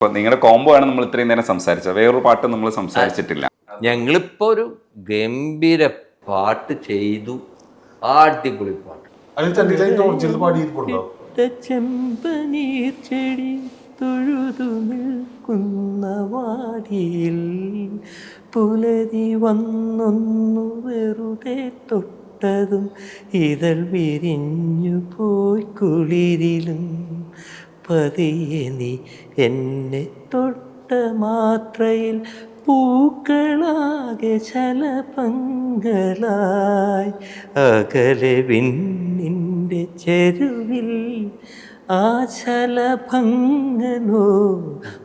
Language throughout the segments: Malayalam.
ഇപ്പൊ നിങ്ങളുടെ കോംബോ ആണ് നമ്മൾ ഇത്രയും നേരം സംസാരിച്ചത്. വേറൊരു പാട്ട് നമ്മൾ സംസാരിച്ചിട്ടില്ല. ഞങ്ങളിപ്പോ ഒരു ഗംഭീര പാട്ട് ചെയ്തു, അടിപൊളി പാട്ട്. ചെമ്പനീർ ചെടി തൊഴുതു നിൽക്കുന്ന വാടിയിൽ പുലരി വന്നൊന്നു വെറുതെ തൊട്ടതും ഇതൾ വിരിഞ്ഞു പോയി കുളിരിലും പതിയെ നീ എന്നെ തൊട്ട മാത്രയിൽ പൂക്കളാകെ ശലഭങ്ങളായി അകലെ വിണ്ണിൻ്റെ ചെരുവിൽ ആ ശലഭങ്ങളോ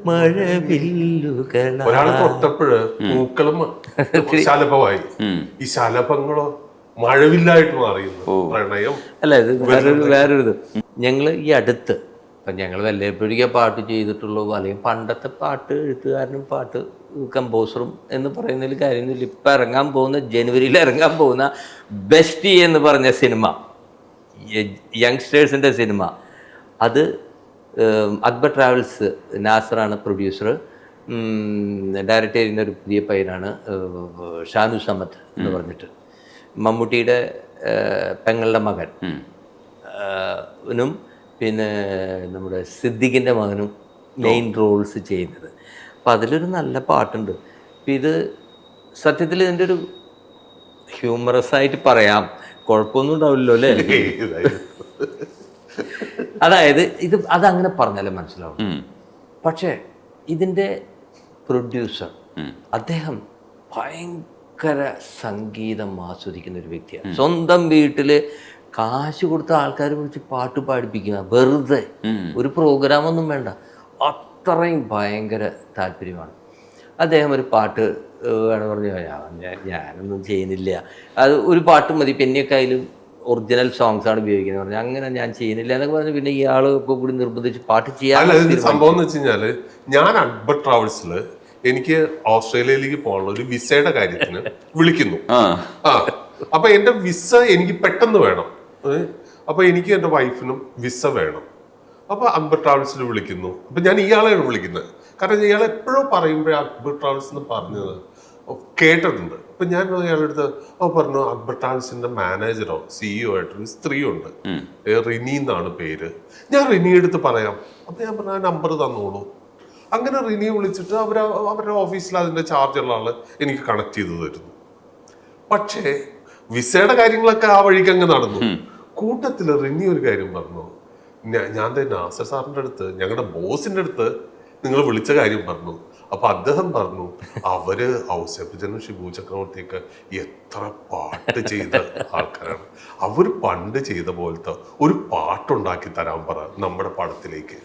മഴവില്ലുകളായി തൊട്ടപ്പോഴ് പൂക്കളും ശലഭമായി, ഈ ശലഭങ്ങളോ മഴവില്ലായിട്ട് മാറിയുന്നു പ്രണയം. അല്ല, ഇത് വേറൊരു ഞങ്ങൾ ഈ അടുത്ത് ഇപ്പം ഞങ്ങൾ വല്ലപ്പോഴേക്കും പാട്ട് ചെയ്തിട്ടുള്ളൂ, അല്ലെങ്കിൽ പണ്ടത്തെ പാട്ട് എഴുത്തുകാരനും പാട്ട് കമ്പോസറും എന്ന് പറയുന്നതിൽ കാര്യമൊന്നുമില്ല. ഇപ്പം ഇറങ്ങാൻ പോകുന്ന ജനുവരിയിൽ ഇറങ്ങാൻ പോകുന്ന ബെസ്റ്റി എന്ന് പറഞ്ഞ സിനിമ, യങ്സ്റ്റേഴ്സിൻ്റെ സിനിമ, അത് അക്ബർ ട്രാവൽസ് നാസറാണ് പ്രൊഡ്യൂസർ, ഡയറക്റ്റ് ചെയ്യുന്ന ഒരു പുതിയ പയ്യനാണ് ഷാനു സമദ് എന്ന് പറഞ്ഞിട്ട്, മമ്മൂട്ടിയുടെ പെങ്ങളുടെ മകൻ നും പിന്നെ നമ്മുടെ സിദ്ദിഖിൻ്റെ മകനും മെയിൻ റോൾസ് ചെയ്യുന്നത്. അപ്പം അതിലൊരു നല്ല പാട്ടുണ്ട്. അപ്പം ഇത് സത്യത്തിൽ ഇതിൻ്റെ ഒരു ഹ്യൂമറസ് ആയിട്ട് പറയാം, കുഴപ്പമൊന്നും ഉണ്ടാവില്ലല്ലോ അല്ലേ? അതായത് അതങ്ങനെ പറഞ്ഞാലേ മനസ്സിലാവും. പക്ഷേ ഇതിൻ്റെ പ്രൊഡ്യൂസർ അദ്ദേഹം ഭയങ്കര സംഗീതം ആസ്വദിക്കുന്ന ഒരു വ്യക്തിയാണ്. സ്വന്തം വീട്ടിൽ കാശ് കൊടുത്ത ആൾക്കാർ വിളിച്ച് പാട്ട് പാടിപ്പിക്കുക, വെറുതെ, ഒരു പ്രോഗ്രാമൊന്നും വേണ്ട, അത്രയും ഭയങ്കര താല്പര്യമാണ്. അദ്ദേഹം ഒരു പാട്ട് വേണം പറഞ്ഞു, ഞാനൊന്നും ചെയ്യുന്നില്ല, അത് ഒരു പാട്ട് മതി, പിന്നെയൊക്കെ അതിൽ ഒറിജിനൽ സോങ്സ് ആണ് ഉപയോഗിക്കുന്നത് പറഞ്ഞു. അങ്ങനെ ഞാൻ ചെയ്യുന്നില്ല എന്നൊക്കെ പറഞ്ഞു. പിന്നെ ഇയാൾ ഇപ്പോൾ കൂടി നിർബന്ധിച്ച് പാട്ട് ചെയ്യാൻ. സംഭവം എന്ന് വെച്ച് കഴിഞ്ഞാൽ, ഞാൻ അക്ബർ ട്രാവൽസിൽ എനിക്ക് ഓസ്ട്രേലിയയിലേക്ക് പോകാനുള്ള ഒരു വിസയുടെ കാര്യത്തിന് വിളിക്കുന്നു. അപ്പൊ എന്റെ വിസ എനിക്ക് പെട്ടെന്ന് വേണം. അപ്പൊ എനിക്ക് എന്റെ വൈഫിനും വിസ വേണം. അപ്പൊ അക്ബർ ട്രാവൽസിൽ വിളിക്കുന്നു. അപ്പൊ ഞാൻ ഇയാളെയാണ് വിളിക്കുന്നത്, കാരണം ഇയാൾ എപ്പോഴും പറയുമ്പോഴേ അക്ബർ ട്രാവൽസ് എന്ന് പറഞ്ഞത് കേട്ടിട്ടുണ്ട്. അപ്പൊ ഞാൻ ഇയാളുടെ അടുത്ത് പറഞ്ഞു, അക്ബർ ട്രാവൽസിന്റെ മാനേജറോ സിഇഒ ആയിട്ടൊരു സ്ത്രീ ഉണ്ട്, റിനി എന്നാണ് പേര്, ഞാൻ റിനി എടുത്ത് പറയാം. അപ്പൊ ഞാൻ പറഞ്ഞു, ആ നമ്പർ തന്നോളൂ. അങ്ങനെ റിനിയെ വിളിച്ചിട്ട് അവരുടെ ഓഫീസിൽ അതിന്റെ ചാർജുള്ള ആള് എനിക്ക് കണക്ട് ചെയ്ത് തരുന്നു. പക്ഷേ വിസയുടെ കാര്യങ്ങളൊക്കെ ആ വഴിക്ക് അങ്ങ് നടന്നു. കൂട്ടത്തില് റിനി ഒരു കാര്യം പറഞ്ഞു, ഞാൻ തന്നെ നാസർ സാറിന്റെ അടുത്ത്, ഞങ്ങളുടെ ബോസിന്റെ അടുത്ത് നിങ്ങൾ വിളിച്ച കാര്യം പറഞ്ഞു. അപ്പൊ അദ്ദേഹം പറഞ്ഞു, അവര് ഔസേപ്പച്ചനും ഷിബു ചക്രവർത്തിയൊക്കെ എത്ര പാട്ട് ചെയ്ത ആൾക്കാരാണ്, അവര് പണ്ട് ചെയ്ത പോലത്തെ ഒരു പാട്ടുണ്ടാക്കി തരാൻ പറ നമ്മുടെ പടത്തിലേക്ക്.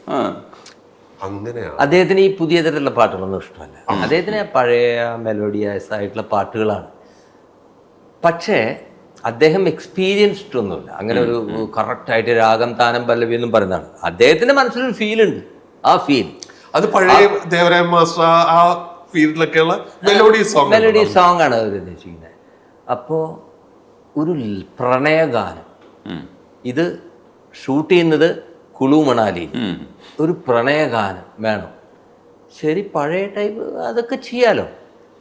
അങ്ങനെയാണ്. അദ്ദേഹത്തിന് ഈ പുതിയ തരത്തിലുള്ള പാട്ടുകളൊന്നും ഇഷ്ടമല്ല. അദ്ദേഹത്തിന് പഴയ മെലോഡിയസ് ആയിട്ടുള്ള പാട്ടുകളാണ്. പക്ഷേ അദ്ദേഹം എക്സ്പീരിയൻസ്ഡ് ഒന്നുമില്ല, അങ്ങനെ ഒരു കറക്റ്റായിട്ട് രാഗം താനം പല്ലവി എന്നും പറയുന്നതാണ്. അദ്ദേഹത്തിന്റെ മനസ്സിലൊരു ഫീലുണ്ട്, ആ ഫീൽ അത് പഴയ ദേവരായ മാസ്റ്റർ ആ ഫീൽഡിലൊക്കെയുള്ള മെലോഡി സോങ് ആണ് അവർ ഉദ്ദേശിക്കുന്നത്. അപ്പോൾ ഒരു പ്രണയഗാനം, ഇത് ഷൂട്ട് ചെയ്യുന്നത് കുളു മണാലിയിൽ, ഒരു പ്രണയഗാനം വേണം. ശരി, പഴയ ടൈപ്പ് അതൊക്കെ ചെയ്യാലോ.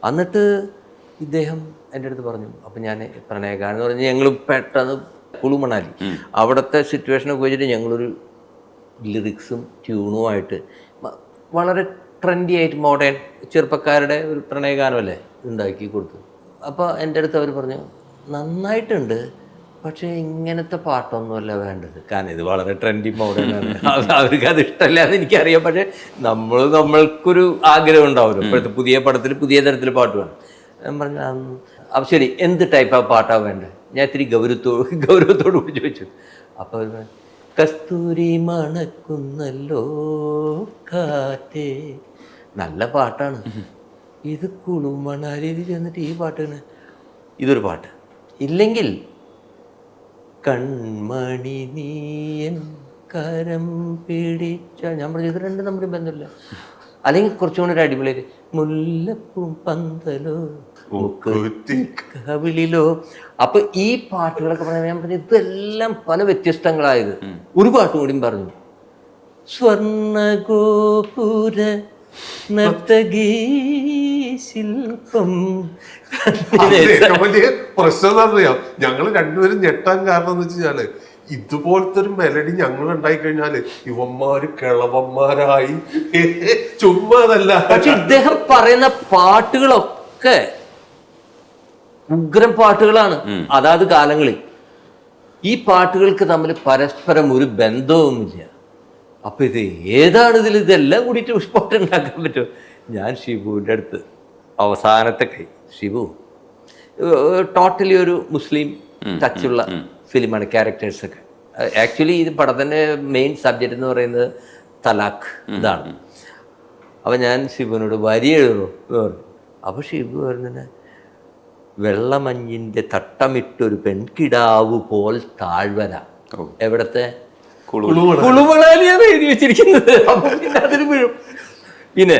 എന്നിട്ട് ഇദ്ദേഹം എൻ്റെ അടുത്ത് പറഞ്ഞു, അപ്പം ഞാൻ പ്രണയഗാനം എന്ന് പറഞ്ഞാൽ ഞങ്ങൾ പെട്ടെന്ന് കുളു മണാലി അവിടുത്തെ സിറ്റുവേഷനൊക്കെ വെച്ചിട്ട് ഞങ്ങളൊരു ലിറിക്സും ട്യൂണുമായിട്ട് വളരെ ട്രെൻഡി ആയിട്ട് മോഡേൺ ചെറുപ്പക്കാരുടെ ഒരു പ്രണയഗാനമല്ലേ ഉണ്ടാക്കി കൊടുത്തു. അപ്പോൾ എൻ്റെ അടുത്ത് അവർ പറഞ്ഞു, നന്നായിട്ടുണ്ട്, പക്ഷേ ഇങ്ങനത്തെ പാട്ടൊന്നുമല്ല വേണ്ടത്, കാരണം ഇത് വളരെ ട്രെൻഡി മോഡേൺ ആണ്, അവർക്ക് അത് ഇഷ്ടമല്ല എന്ന് എനിക്കറിയാം. പക്ഷേ നമ്മൾക്കൊരു ആഗ്രഹം ഉണ്ടാവുമല്ലോ, ഇപ്പോഴത്തെ പുതിയ പടത്തിൽ പുതിയ തരത്തിൽ പാട്ട് വേണം. ഞാൻ പറഞ്ഞു, അപ്പം ശരി, എന്ത് ടൈപ്പ് ആ പാട്ടാണ് വേണ്ടത്? ഞാൻ ഇത്തിരി ഗൗരവത്തോട് കൂടി ചോദിച്ചു. അപ്പോൾ അവർ പറഞ്ഞു, കസ്തൂരി മണക്കുന്നല്ലോ കാറ്റേ, നല്ല പാട്ടാണ്, ഇത് കുളു മണാലിയിൽ ചെന്നിട്ട് ഈ പാട്ടാണ്, ഇതൊരു പാട്ട്. ഇല്ലെങ്കിൽ കൺമണി നീയൻ കരം പിടിച്ച, ഞാൻ പറഞ്ഞു ഇത് രണ്ടും നമ്മുടെ ബന്ധമില്ല. അല്ലെങ്കിൽ കുറച്ചും കൂടി ഒരു അടിപൊളിയായിട്ട് മുല്ലപ്പൂം പന്തലോ കവിളിലോ. അപ്പൊ ഈ പാട്ടുകളൊക്കെ പറഞ്ഞാൽ ഞാൻ പറഞ്ഞു ഇതെല്ലാം പല വ്യത്യസ്തങ്ങളായത്. ഒരു പാട്ടും കൂടിയും പറഞ്ഞു, സ്വർണഗോപുര നർത്തകീ ശില്പം. അത് ഏറ്റവും വലിയ പ്രശ്നം എന്താ അറിയാം, ഞങ്ങൾ രണ്ടുപേരും ഞെട്ടാൻ കാരണം എന്ന് വെച്ചാല് ഇതുപോലത്തെ ഒരു മെലഡി ഞങ്ങൾ ഉണ്ടായി കഴിഞ്ഞാല് ഇവന്മാര് കിളവന്മാരായി ചുമ്മാതല്ല. പക്ഷെ ഇദ്ദേഹം പറയുന്ന പാട്ടുകളൊക്കെ ഉഗ്രം പാട്ടുകളാണ് അതാത് കാലങ്ങളിൽ. ഈ പാട്ടുകൾക്ക് തമ്മിൽ പരസ്പരം ഒരു ബന്ധവുമില്ല. അപ്പൊ ഇത് ഏതാണ് ഇതെല്ലാം കൂടിയിട്ട് പുഷ്പാട്ട് ഉണ്ടാക്കാൻ പറ്റുമോ? ഞാൻ ഷിബുവിൻ്റെ അടുത്ത് അവസാനത്തെ ഷിബു ടോട്ടലി ഒരു മുസ്ലിം ടച്ചുള്ള ഫിലിമാണ്, ക്യാരക്ടേഴ്സൊക്കെ. ആക്ച്വലി ഇത് പടത്തിൻ്റെ മെയിൻ സബ്ജക്റ്റ് എന്ന് പറയുന്നത് തലാഖ് ഇതാണ്. അപ്പം ഞാൻ ഷിബുവിനോട് വരി എഴുതുന്നു എന്ന് പറഞ്ഞു. അപ്പോൾ ഷിബു പറഞ്ഞത് വെള്ളമഞ്ഞിൻ്റെ തട്ടമിട്ടൊരു പെൺകിടാവ് പോൽ താഴ്വര. എവിടത്തെ? കുളുമണാലിയാണ് എഴുതി വെച്ചിരിക്കുന്നത്. അപ്പൊ പിന്നെ അതിന് വീഴും. പിന്നെ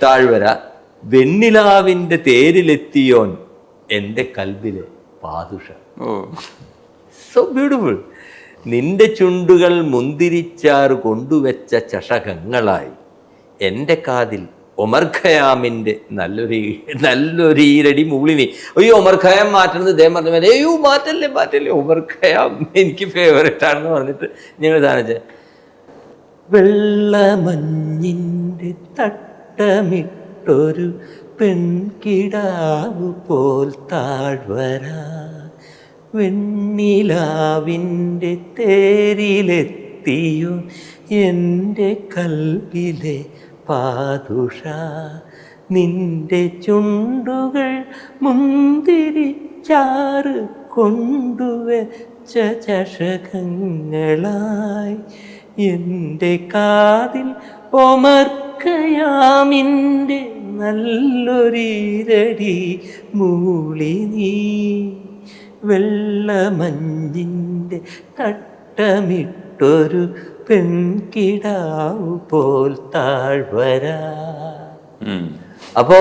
താഴ്വര വെണ്ണിലാവിൻ്റെ തേരിലെത്തിയോൻ എൻ്റെ കൽബിലെ പാതുഷ. So beautiful. നിന്റെ ചുണ്ടുകൾ മുന്തിരിച്ചാറ് കൊണ്ടുവച്ച ചഷകങ്ങളായി എൻ്റെ കാതിൽ ഒമർ ഖയാമിൻ്റെ നല്ലൊരു ഈരടി മൂളിനി. അയ്യോ ഒമർ ഖയാം മാറ്റുന്നത് ഇദ്ദേഹം പറഞ്ഞ പോലെ അയ്യോ മാറ്റല്ലേ ഒമർ ഖയാം എനിക്ക് ഫേവറേറ്റ് ആണെന്ന് പറഞ്ഞിട്ട് ഞങ്ങൾ താണിച്ച വെള്ളമഞ്ഞിൻ്റെ തട്ടമിട്ടൊരു പെൺകിടാവ് പോൽ താഴ്വര വെണ്ണിലാവിൻ്റെ തേരിലെത്തിയോ എൻ്റെ കൽബിലെ പാതുഷ നിന്റെ ചുണ്ടുകൾ മുന്തിരിച്ചാറ് കൊണ്ടുവച്ച ചഷകങ്ങളായി എൻ്റെ കാതിൽ ഒമർക്കയാമിൻ്റെ നല്ലൊരീരടി മൂളി നീ വെള്ളമഞ്ഞിൻ്റെ തട്ടമിട്ടൊരു പെൺകിടാവ് പോൽ താഴ്വര. അപ്പോ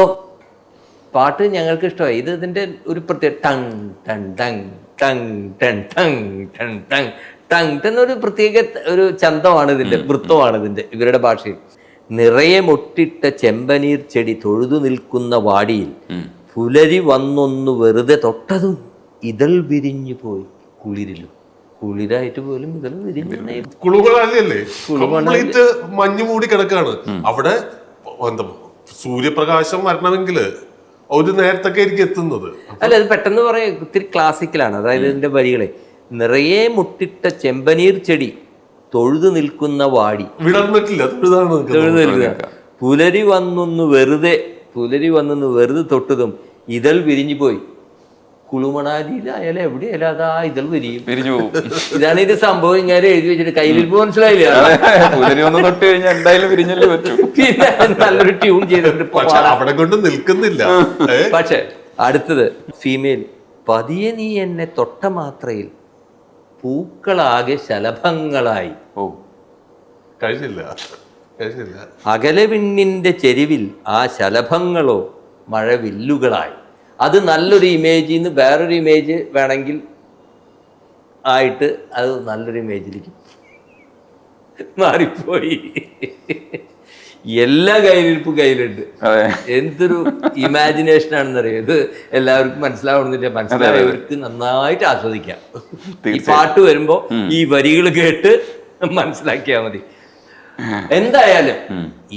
പാട്ട് ഞങ്ങൾക്ക് ഇഷ്ടമായി. ഇത് ഇതിന്റെ ഒരു പ്രത്യേക tongue tongue tongue tongue tongue tongue tongue tongue tongue എന്നൊരു പ്രത്യേക ഒരു ചന്തമാണ് ഇതിന്റെ, വൃത്തമാണ് ഇതിന്റെ ഇവരുടെ ഭാഷയിൽ. നിറയെ മൊട്ടിട്ട ചെമ്പനീർ ചെടി തൊഴുതു നിൽക്കുന്ന വാടിയിൽ പുലരി വന്നൊന്നു വെറുതെ തൊട്ടതും ഇതൾ വിരിഞ്ഞു പോയി കുളിരിലും. കുളിരായിട്ട് പോലും ഇതൾ വിരിഞ്ഞു. കുളുകളല്ലേ, കംപ്ലീറ്റ് മഞ്ഞ് മൂടി കിടക്കാണ് അവിടെ. എന്താ സൂര്യപ്രകാശം വരണമെങ്കിൽ ഒരു നേരത്തൊക്കെ ആയിരിക്കും എത്തുന്നത്. അല്ല അത് പെട്ടെന്ന് പറയാം, ഒത്തിരി ക്ലാസിക്കലാണ്. അതായത് ഇതിന്റെ വരികളെ നിറയെ മുട്ടിട്ട ചെമ്പനീർ ചെടി തൊഴുതു നിൽക്കുന്ന വാടി വിടർന്നിട്ടില്ല, പുലരി വന്നൊന്ന് വെറുതെ തൊട്ടതും ഇതൾ വിരിഞ്ഞു പോയി. കുളുമണാലിയിലായാലും എവിടെയായാലും അതാ ഇതൾ വിരിയും. ഇതാണ് ഇത് സംഭവം. ഇങ്ങനെ എഴുതി വെച്ചിട്ട് കയ്യിലിരിപ്പ് മനസ്സിലായില്ല. പിന്നെ നല്ലൊരു ട്യൂൺ ചെയ്തിട്ട് അവിടെ കൊണ്ട് നിൽക്കുന്നില്ല. പക്ഷെ അടുത്തത് ഫീമെയിൽ. പതിയെ നീ എന്നെ തൊട്ട മാത്രയിൽ പൂക്കളാകെ ശലഭങ്ങളായി. കഴിഞ്ഞില്ല. അകലെ വിണ്ണിന്റെ ചെരിവിൽ ആ ശലഭങ്ങളോ മഴവില്ലുകളായി. അത് നല്ലൊരു ഇമേജിൽ നിന്ന് വേറൊരു ഇമേജ് വേണമെങ്കിൽ ആയിട്ട് അത് നല്ലൊരു ഇമേജിലേക്ക് മാറിപ്പോയി. എല്ലാ കയ്യിലിരിപ്പും കയ്യിലുണ്ട്. എന്തൊരു ഇമാജിനേഷൻ ആണെന്നറിയാം. ഇത് എല്ലാവർക്കും മനസ്സിലാവണമെന്നില്ല. മനസ്സിലായവർക്ക് നന്നായിട്ട് ആസ്വദിക്കാം. ഈ പാട്ട് വരുമ്പോ ഈ വരികൾ കേട്ട് മനസ്സിലാക്കിയാൽ മതി. എന്തായാലും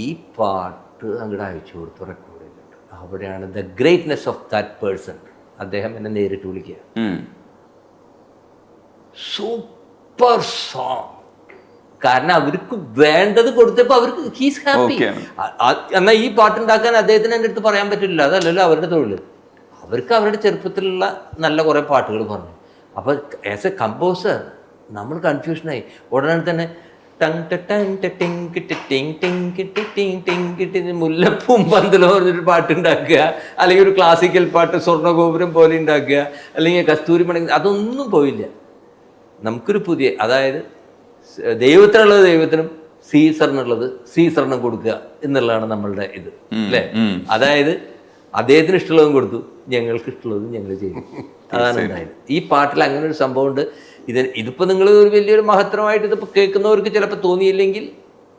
ഈ പാട്ട് അങ്ങോട്ട് അയച്ചു കൊടുത്തു റെക്കോർഡ് ചെയ്തിട്ട്. അവിടെയാണ് the greatness of that person. അദ്ദേഹം എന്നെ നേരിട്ട് വിളിക്കുക. Super song. കാരണം അവർക്ക് വേണ്ടത് കൊടുത്തപ്പോൾ അവർക്ക് ഹീസ് ഹാപ്പി. എന്നാൽ ഈ പാട്ടുണ്ടാക്കാൻ അദ്ദേഹത്തിന് എൻ്റെ അടുത്ത് പറയാൻ പറ്റില്ല. അതല്ലല്ലോ അവരുടെ തൊഴിൽ. അവർക്ക് അവരുടെ ചെറുപ്പത്തിലുള്ള നല്ല കുറേ പാട്ടുകൾ പറഞ്ഞു. അപ്പോൾ ആസ് എ കമ്പോസർ നമ്മൾ കൺഫ്യൂഷനായി. ഉടനെ തന്നെ മുല്ലപ്പൂം പന്തലോ പറഞ്ഞൊരു പാട്ടുണ്ടാക്കുക, അല്ലെങ്കിൽ ഒരു ക്ലാസിക്കൽ പാട്ട് സ്വർണ്ണഗോപുരം പോലെ ഉണ്ടാക്കുക, അല്ലെങ്കിൽ കസ്തൂരി മണി. അതൊന്നും പോയില്ല. നമുക്കൊരു പുതിയ, അതായത് ദൈവത്തിനുള്ളത് ദൈവത്തിനും സീസറിനുള്ളത് സീസറിനും കൊടുക്കുക എന്നുള്ളതാണ് നമ്മളുടെ ഇത്, അല്ലേ? അതായത് അദ്ദേഹത്തിന് ഇഷ്ടമുള്ളതും കൊടുത്തു, ഞങ്ങൾക്ക് ഇഷ്ടമുള്ളതും ഞങ്ങൾ ചെയ്തു. അതാണ് ഉണ്ടായത്. ഈ പാട്ടിൽ അങ്ങനെ ഒരു സംഭവം ഉണ്ട്. ഇതിപ്പോൾ നിങ്ങൾ ഒരു വലിയൊരു മഹത്തരമായിട്ട് ഇതിപ്പോൾ കേൾക്കുന്നവർക്ക് ചിലപ്പോൾ തോന്നിയില്ലെങ്കിൽ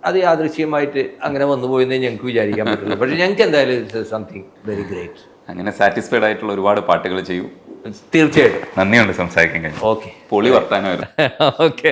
അത് യാദൃശ്യമായിട്ട് അങ്ങനെ വന്നുപോയെന്നേ ഞങ്ങൾക്ക് വിചാരിക്കാൻ പറ്റുള്ളൂ. പക്ഷെ ഞങ്ങൾക്ക് എന്തായാലും സംതിങ് വെരി ഗ്രേറ്റ്. അങ്ങനെ സാറ്റിസ്ഫൈഡ് ആയിട്ടുള്ള ഒരുപാട് പാട്ടുകൾ ചെയ്യൂ. തീർച്ചയായിട്ടും. നന്ദിയുണ്ട് സംസാരിക്കാൻ കഴിഞ്ഞു. ഓക്കെ പൊളി വർത്താനമായിരുന്നു. ഓക്കെ.